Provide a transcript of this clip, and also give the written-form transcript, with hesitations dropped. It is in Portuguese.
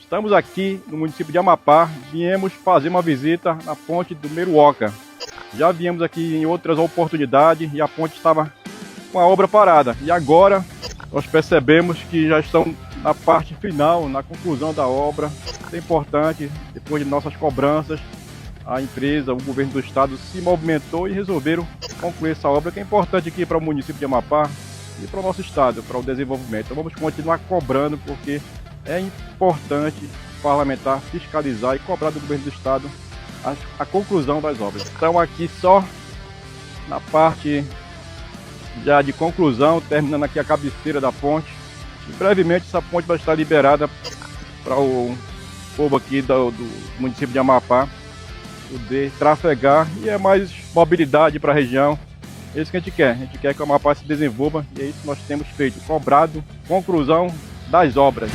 Estamos aqui no município de Amapá, viemos fazer uma visita na ponte do Meruoca. Já viemos aqui em outras oportunidades e a ponte estava com a obra parada. E agora nós percebemos que já estão na parte final, na conclusão da obra. É importante, depois de nossas cobranças, a empresa, o governo do estado se movimentou e resolveram concluir essa obra, que é importante aqui para o município de Amapá e para o nosso estado, para o desenvolvimento. Então vamos continuar cobrando, porque é importante o parlamentar fiscalizar e cobrar do governo do estado a conclusão das obras. Então aqui só na parte já de conclusão, terminando aqui a cabeceira da ponte. E brevemente essa ponte vai estar liberada para o povo aqui do município de Amapá poder trafegar, e é mais mobilidade para a região. É isso que a gente quer que o Amapá se desenvolva, e é isso que nós temos feito, cobrado conclusão das obras.